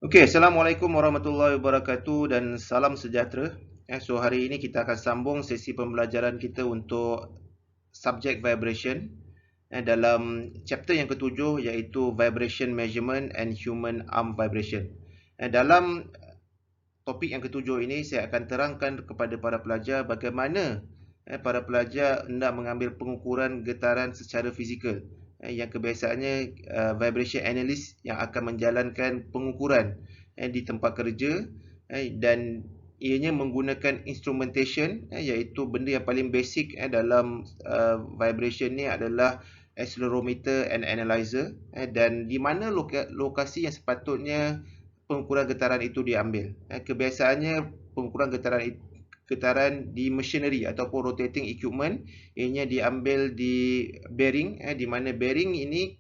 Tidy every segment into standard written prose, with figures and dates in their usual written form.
Okey, Assalamualaikum warahmatullahi wabarakatuh dan salam sejahtera. So hari ini kita akan sambung sesi pembelajaran kita untuk subjek vibration dalam chapter yang ketujuh iaitu Vibration Measurement and Human Arm Vibration. Dalam topik yang ketujuh ini saya akan terangkan kepada para pelajar bagaimana para pelajar hendak mengambil pengukuran getaran secara fizikal. Yang kebiasaannya vibration analyst yang akan menjalankan pengukuran di tempat kerja dan ianya menggunakan instrumentation iaitu benda yang paling basic dalam vibration ni adalah accelerometer and analyzer dan di mana lokasi yang sepatutnya pengukuran getaran itu diambil. Kebiasaannya pengukuran getaran di machinery ataupun rotating equipment ianya diambil di bearing di mana bearing ini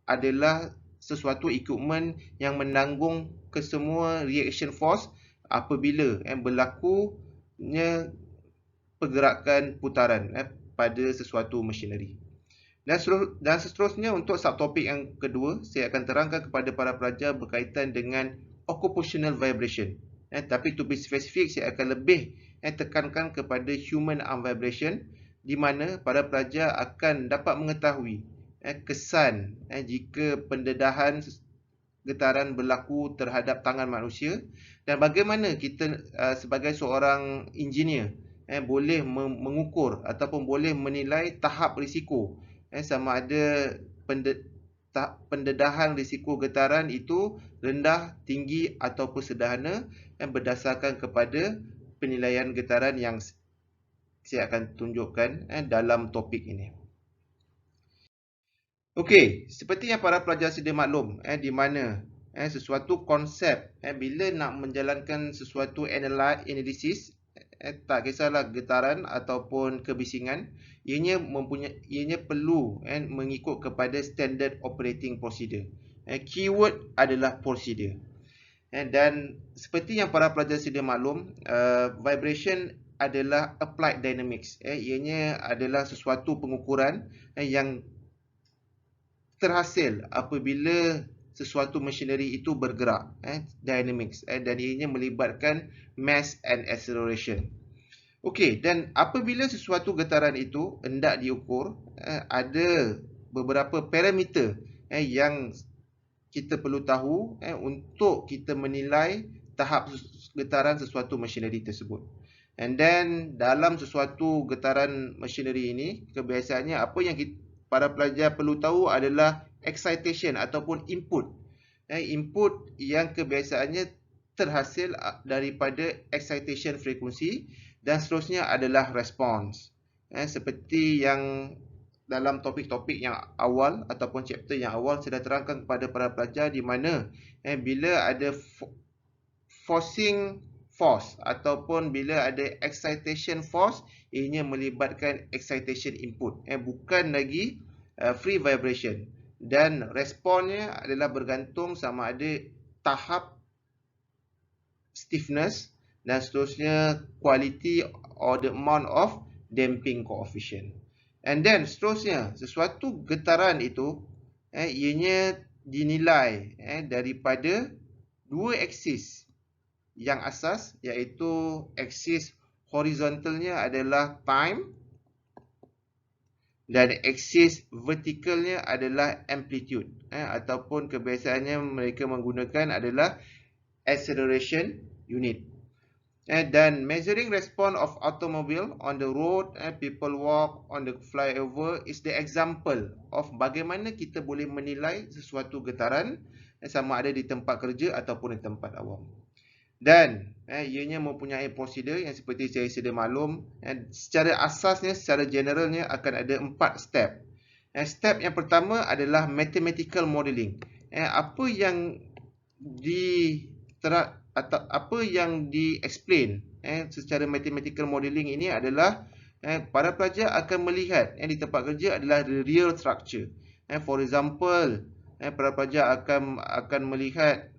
adalah sesuatu equipment yang menanggung kesemua reaction force apabila berlakunya pergerakan putaran pada sesuatu machinery. Dan seterusnya untuk subtopik yang kedua, saya akan terangkan kepada para pelajar berkaitan dengan occupational vibration. Tapi to be specific, saya akan lebih tekankan kepada human arm vibration di mana para pelajar akan dapat mengetahui kesan jika pendedahan getaran berlaku terhadap tangan manusia dan bagaimana kita sebagai seorang engineer boleh mengukur ataupun boleh menilai tahap risiko sama ada pendedahan risiko getaran itu rendah, tinggi ataupun sederhana berdasarkan kepada penilaian getaran yang saya akan tunjukkan dalam topik ini. Okey, seperti yang para pelajar sedia maklum di mana sesuatu konsep bila nak menjalankan sesuatu analisis tak kisahlah getaran ataupun kebisingan ianya perlu mengikut kepada standard operating procedure. Keyword adalah procedure. Dan seperti yang para pelajar sedia maklum, vibration adalah applied dynamics. Ianya adalah sesuatu pengukuran yang terhasil apabila sesuatu machinery itu bergerak, dynamics, dan ianya melibatkan mass and acceleration. Okey, dan apabila sesuatu getaran itu hendak diukur, ada beberapa parameter yang kita perlu tahu untuk kita menilai tahap getaran sesuatu machinery tersebut. And then dalam sesuatu getaran machinery ini, kebiasaannya apa yang para pelajar perlu tahu adalah excitation ataupun input. Input yang kebiasaannya terhasil daripada excitation frekuensi dan seterusnya adalah response. Seperti yang dalam topik-topik yang awal ataupun chapter yang awal saya dah terangkan kepada para pelajar di mana bila ada forcing force ataupun bila ada excitation force ianya melibatkan excitation input bukan lagi free vibration dan responnya adalah bergantung sama ada tahap stiffness dan seterusnya quality or the amount of damping coefficient. And then seterusnya sesuatu getaran itu ianya dinilai daripada dua aksis yang asas iaitu aksis horizontalnya adalah time dan aksis vertikalnya adalah amplitude ataupun kebiasaannya mereka menggunakan adalah acceleration unit. Dan measuring response of automobile on the road, people walk on the flyover is the example of bagaimana kita boleh menilai sesuatu getaran sama ada di tempat kerja ataupun di tempat awam. Dan ianya mempunyai prosedur yang seperti saya sedia maklum, secara asasnya, secara generalnya akan ada 4 step. Step yang pertama adalah mathematical modeling. Apa yang apa yang di-explain secara mathematical modeling ini adalah para pelajar akan melihat di tempat kerja adalah the real structure. For example, para pelajar akan melihat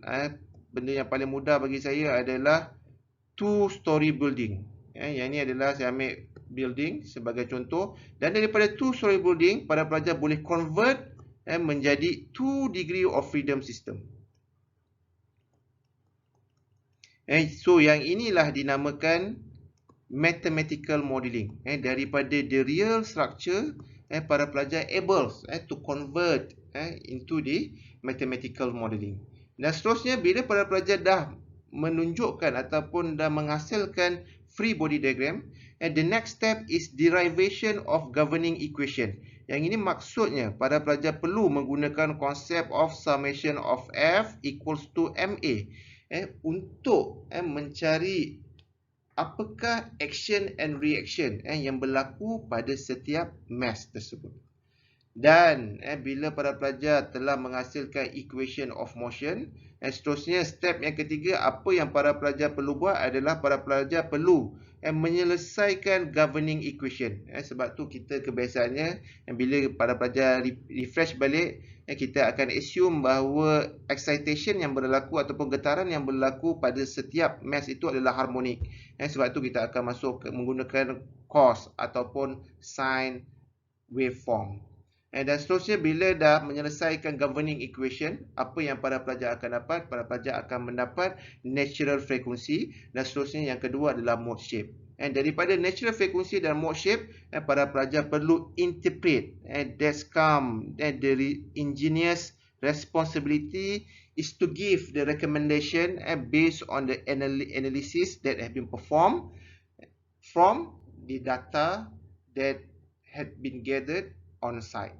benda yang paling mudah bagi saya adalah two-story building. Yang ini adalah saya ambil building sebagai contoh dan daripada two-story building para pelajar boleh convert menjadi 2 degree of freedom system. So yang inilah dinamakan mathematical modeling. Daripada the real structure, para pelajar able to convert into the mathematical modeling. Dan seterusnya, bila para pelajar dah menunjukkan ataupun dah menghasilkan free body diagram, the next step is derivation of governing equation. Yang ini maksudnya para pelajar perlu menggunakan konsep of summation of F equals to MA untuk mencari apakah action and reaction yang berlaku pada setiap mass tersebut. Dan bila para pelajar telah menghasilkan equation of motion, seterusnya step yang ketiga, apa yang para pelajar perlu buat adalah para pelajar perlu menyelesaikan governing equation. Sebab tu kita kebiasaannya bila para pelajar refresh balik, kita akan assume bahawa excitation yang berlaku ataupun getaran yang berlaku pada setiap mass itu adalah harmonik. Sebab tu kita akan masuk menggunakan cos ataupun sine waveform. Dan seterusnya, bila dah menyelesaikan governing equation, apa yang para pelajar akan dapat? Para pelajar akan mendapat natural frequency. Dan seterusnya, yang kedua adalah mode shape. Daripada natural frequency dan mode shape, para pelajar perlu interpret. That's come the engineer's responsibility is to give the recommendation based on the analysis that have been performed from the data that had been gathered on site.